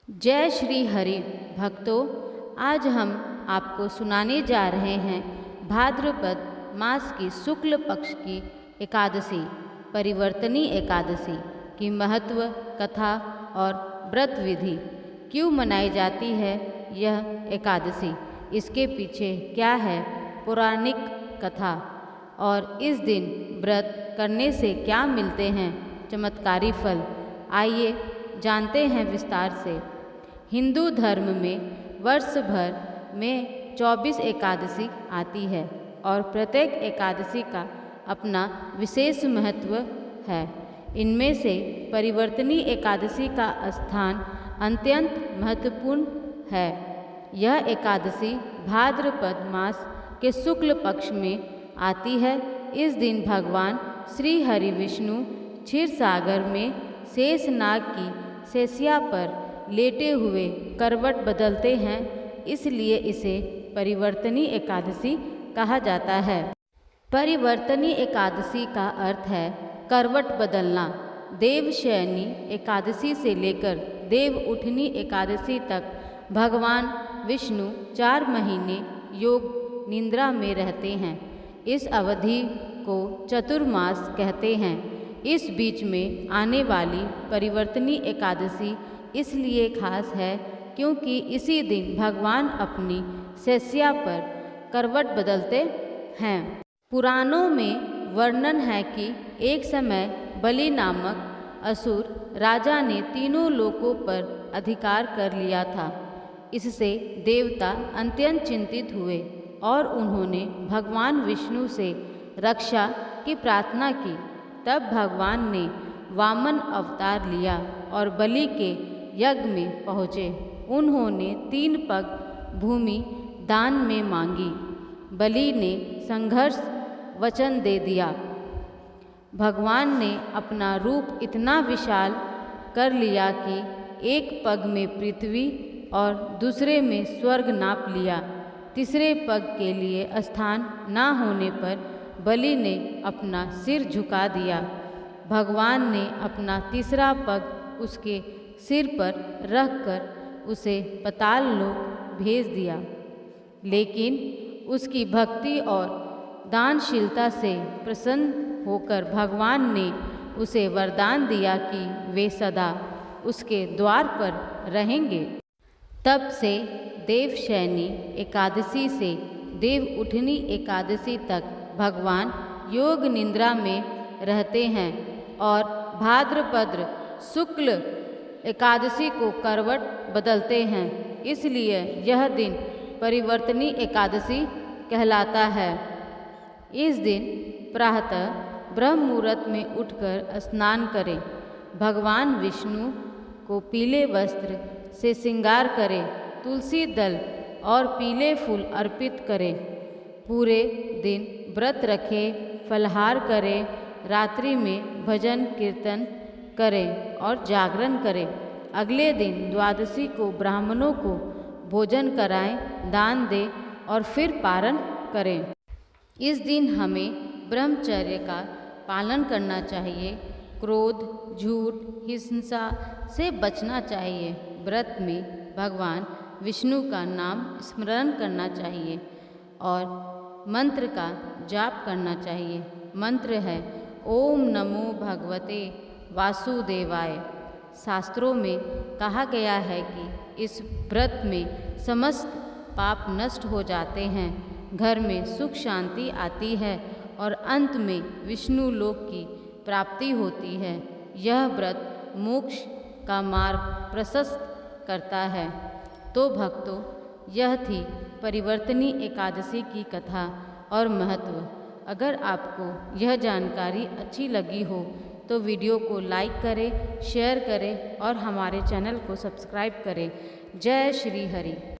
जय श्री हरि भक्तों, आज हम आपको सुनाने जा रहे हैं भाद्रपद मास की शुक्ल पक्ष की एकादशी परिवर्तनी एकादशी की महत्व, कथा और व्रत विधि। क्यों मनाई जाती है यह एकादशी, इसके पीछे क्या है पौराणिक कथा और इस दिन व्रत करने से क्या मिलते हैं चमत्कारी फल। आइए जानते हैं विस्तार से। हिंदू धर्म में वर्ष भर में 24 एकादशी आती है और प्रत्येक एकादशी का अपना विशेष महत्व है। इनमें से परिवर्तनी एकादशी का स्थान अत्यंत महत्वपूर्ण है। यह एकादशी भाद्रपद मास के शुक्ल पक्ष में आती है। इस दिन भगवान श्री हरि विष्णु क्षीर सागर में शेषनाग की शैया पर लेटे हुए करवट बदलते हैं, इसलिए इसे परिवर्तनी एकादशी कहा जाता है। परिवर्तनी एकादशी का अर्थ है करवट बदलना। देवशयनी एकादशी से लेकर देव उठनी एकादशी तक भगवान विष्णु 4 महीने योग निद्रा में रहते हैं। इस अवधि को चतुर्मास कहते हैं। इस बीच में आने वाली परिवर्तनी एकादशी इसलिए खास है क्योंकि इसी दिन भगवान अपनी शैया पर करवट बदलते हैं। पुराणों में वर्णन है कि एक समय बलि नामक असुर राजा ने तीनों लोकों पर अधिकार कर लिया था। इससे देवता अत्यंत चिंतित हुए और उन्होंने भगवान विष्णु से रक्षा की प्रार्थना की। तब भगवान ने वामन अवतार लिया और बलि के यज्ञ में पहुँचे। उन्होंने 3 पग भूमि दान में मांगी। बलि ने संघर्ष वचन दे दिया। भगवान ने अपना रूप इतना विशाल कर लिया कि एक पग में पृथ्वी और दूसरे में स्वर्ग नाप लिया। तीसरे पग के लिए स्थान न होने पर बलि ने अपना सिर झुका दिया। भगवान ने अपना तीसरा पग उसके सिर पर रखकर उसे पाताल लोक भेज दिया, लेकिन उसकी भक्ति और दानशीलता से प्रसन्न होकर भगवान ने उसे वरदान दिया कि वे सदा उसके द्वार पर रहेंगे। तब से देवशयनी एकादशी से देव उठनी एकादशी तक भगवान योग निद्रा में रहते हैं और भाद्रपद शुक्ल एकादशी को करवट बदलते हैं। इसलिए यह दिन परिवर्तनी एकादशी कहलाता है। इस दिन प्रातः ब्रह्म मुहूर्त में उठकर स्नान करें। भगवान विष्णु को पीले वस्त्र से श्रृंगार करें। तुलसी दल और पीले फूल अर्पित करें। पूरे दिन व्रत रखें, फलाहार करें, रात्रि में भजन कीर्तन करें और जागरण करें। अगले दिन द्वादशी को ब्राह्मणों को भोजन कराएं, दान दें और फिर पारण करें। इस दिन हमें ब्रह्मचर्य का पालन करना चाहिए। क्रोध, झूठ, हिंसा से बचना चाहिए। व्रत में भगवान विष्णु का नाम स्मरण करना चाहिए और मंत्र का जाप करना चाहिए। मंत्र है ओम नमो भगवते वासुदेवाय। शास्त्रों में कहा गया है कि इस व्रत में समस्त पाप नष्ट हो जाते हैं, घर में सुख शांति आती है और अंत में विष्णु लोक की प्राप्ति होती है। यह व्रत मोक्ष का मार्ग प्रशस्त करता है। तो भक्तों, यह थी परिवर्तनी एकादशी की कथा और महत्व। अगर आपको यह जानकारी अच्छी लगी हो तो वीडियो को लाइक करें, शेयर करें और हमारे चैनल को सब्सक्राइब करें। जय श्री हरि।